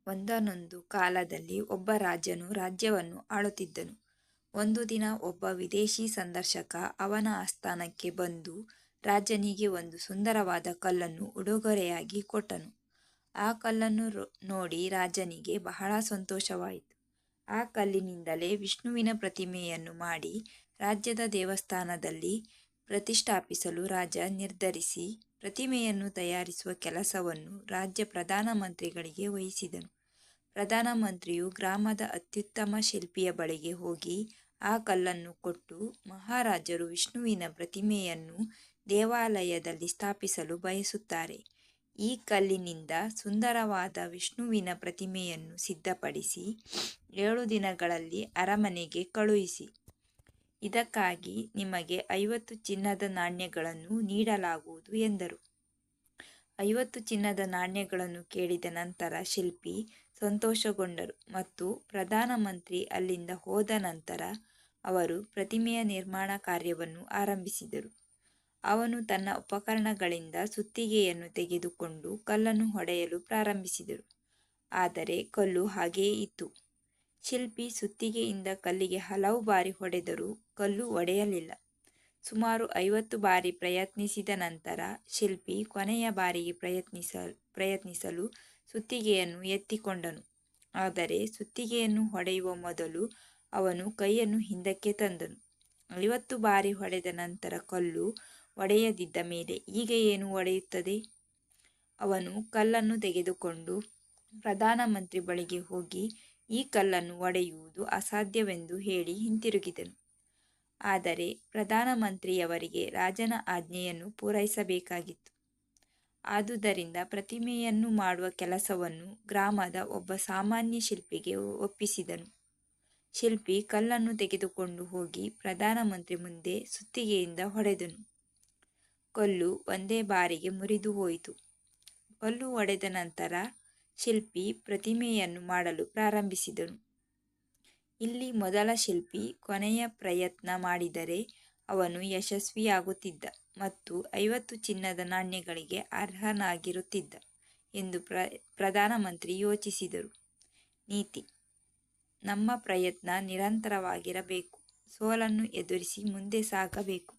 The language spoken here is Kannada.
ಒಂದಾನೊಂದು ಕಾಲದಲ್ಲಿ ಒಬ್ಬ ರಾಜನು ರಾಜ್ಯವನ್ನು ಆಳುತ್ತಿದ್ದನು. ಒಂದು ದಿನ ಒಬ್ಬ ವಿದೇಶಿ ಸಂದರ್ಶಕ ಅವನ ಆಸ್ಥಾನಕ್ಕೆ ಬಂದು ರಾಜನಿಗೆ ಒಂದು ಸುಂದರವಾದ ಕಲ್ಲನ್ನು ಉಡುಗೊರೆಯಾಗಿ ಕೊಟ್ಟನು. ಆ ಕಲ್ಲನ್ನು ನೋಡಿ ರಾಜನಿಗೆ ಬಹಳ ಸಂತೋಷವಾಯಿತು. ಆ ಕಲ್ಲಿನಿಂದಲೇ ವಿಷ್ಣುವಿನ ಪ್ರತಿಮೆಯನ್ನು ಮಾಡಿ ರಾಜ್ಯದ ದೇವಸ್ಥಾನದಲ್ಲಿ ಪ್ರತಿಷ್ಠಾಪಿಸಲು ರಾಜ ನಿರ್ಧರಿಸಿ ಪ್ರತಿಮೆಯನ್ನು ತಯಾರಿಸುವ ಕೆಲಸವನ್ನು ರಾಜ್ಯ ಪ್ರಧಾನಮಂತ್ರಿಗಳಿಗೆ ವಹಿಸಿದನು. ಪ್ರಧಾನಮಂತ್ರಿಯು ಗ್ರಾಮದ ಅತ್ಯುತ್ತಮ ಶಿಲ್ಪಿಯ ಬಳಿಗೆ ಹೋಗಿ ಆ ಕಲ್ಲನ್ನು ಕೊಟ್ಟು, ಮಹಾರಾಜರು ವಿಷ್ಣುವಿನ ಪ್ರತಿಮೆಯನ್ನು ದೇವಾಲಯದಲ್ಲಿ ಸ್ಥಾಪಿಸಲು ಬಯಸುತ್ತಾರೆ. ಈ ಕಲ್ಲಿನಿಂದ ಸುಂದರವಾದ ವಿಷ್ಣುವಿನ ಪ್ರತಿಮೆಯನ್ನು ಸಿದ್ಧಪಡಿಸಿ 7 ದಿನಗಳಲ್ಲಿ ಅರಮನೆಗೆ ಕಳುಹಿಸಿ. ಇದಕ್ಕಾಗಿ ನಿಮಗೆ 50 ಚಿನ್ನದ ನಾಣ್ಯಗಳನ್ನು ನೀಡಲಾಗುವುದು ಎಂದರು. 50 ಚಿನ್ನದ ನಾಣ್ಯಗಳನ್ನು ಕೇಳಿದ ನಂತರ ಶಿಲ್ಪಿ ಸಂತೋಷಗೊಂಡರು ಮತ್ತು ಪ್ರಧಾನಮಂತ್ರಿ ಅಲ್ಲಿಂದ ಹೋದ ನಂತರ ಅವರು ಪ್ರತಿಮೆಯ ನಿರ್ಮಾಣ ಕಾರ್ಯವನ್ನು ಆರಂಭಿಸಿದರು. ಅವನು ತನ್ನ ಉಪಕರಣಗಳಿಂದ ಸುತ್ತಿಗೆಯನ್ನು ತೆಗೆದುಕೊಂಡು ಕಲ್ಲನ್ನು ಹೊಡೆಯಲು ಪ್ರಾರಂಭಿಸಿದರು. ಆದರೆ ಕಲ್ಲು ಹಾಗೆಯೇ ಇತ್ತು. ಶಿಲ್ಪಿ ಸುತ್ತಿಗೆಯಿಂದ ಕಲ್ಲಿಗೆ ಹಲವು ಬಾರಿ ಹೊಡೆದರೂ ಕಲ್ಲು ಒಡೆಯಲಿಲ್ಲ. ಸುಮಾರು 50 ಬಾರಿ ಪ್ರಯತ್ನಿಸಿದ ನಂತರ ಶಿಲ್ಪಿ ಕೊನೆಯ ಬಾರಿಗೆ ಪ್ರಯತ್ನಿಸಲು ಸುತ್ತಿಗೆಯನ್ನು ಎತ್ತಿಕೊಂಡನು. ಆದರೆ ಸುತ್ತಿಗೆಯನ್ನು ಹೊಡೆಯುವ ಮೊದಲು ಅವನು ಕೈಯನ್ನು ಹಿಂದಕ್ಕೆ ತಂದನು. 50 ಬಾರಿ ಹೊಡೆದ ನಂತರ ಕಲ್ಲು ಒಡೆಯದಿದ್ದ ಮೇಲೆ ಈಗ ಏನು ಒಡೆಯುತ್ತದೆ? ಅವನು ಕಲ್ಲನ್ನು ತೆಗೆದುಕೊಂಡು ಪ್ರಧಾನಮಂತ್ರಿ ಬಳಿಗೆ ಹೋಗಿ ಈ ಕಲ್ಲನ್ನು ಒಡೆಯುವುದು ಅಸಾಧ್ಯವೆಂದು ಹೇಳಿ ಹಿಂತಿರುಗಿದನು. ಆದರೆ ಪ್ರಧಾನಮಂತ್ರಿಯವರಿಗೆ ರಾಜನ ಆಜ್ಞೆಯನ್ನು ಪೂರೈಸಬೇಕಾಗಿತ್ತು. ಆದುದರಿಂದ ಪ್ರತಿಮೆಯನ್ನು ಮಾಡುವ ಕೆಲಸವನ್ನು ಗ್ರಾಮದ ಒಬ್ಬ ಸಾಮಾನ್ಯ ಶಿಲ್ಪಿಗೆ ಒಪ್ಪಿಸಿದನು. ಶಿಲ್ಪಿ ಕಲ್ಲನ್ನು ತೆಗೆದುಕೊಂಡು ಹೋಗಿ ಪ್ರಧಾನಮಂತ್ರಿ ಮುಂದೆ ಸುತ್ತಿಗೆಯಿಂದ ಹೊಡೆದನು. ಕಲ್ಲು ಒಂದೇ ಬಾರಿಗೆ ಮುರಿದು ಹೋಯಿತು. ಕಲ್ಲು ಒಡೆದ ನಂತರ ಶಿಲ್ಪಿ ಪ್ರತಿಮೆಯನ್ನು ಮಾಡಲು ಪ್ರಾರಂಭಿಸಿದನು. ಇಲ್ಲಿ ಮೊದಲ ಶಿಲ್ಪಿ ಕೊನೆಯ ಪ್ರಯತ್ನ ಮಾಡಿದರೆ ಅವನು ಯಶಸ್ವಿಯಾಗುತ್ತಿದ್ದ ಮತ್ತು 50 ಚಿನ್ನದ ನಾಣ್ಯಗಳಿಗೆ ಅರ್ಹನಾಗಿರುತ್ತಿದ್ದ ಎಂದು ಪ್ರಧಾನಮಂತ್ರಿ ಯೋಚಿಸಿದರು. ನೀತಿ: ನಮ್ಮ ಪ್ರಯತ್ನ ನಿರಂತರವಾಗಿರಬೇಕು. ಸೋಲನ್ನು ಎದುರಿಸಿ ಮುಂದೆ ಸಾಗಬೇಕು.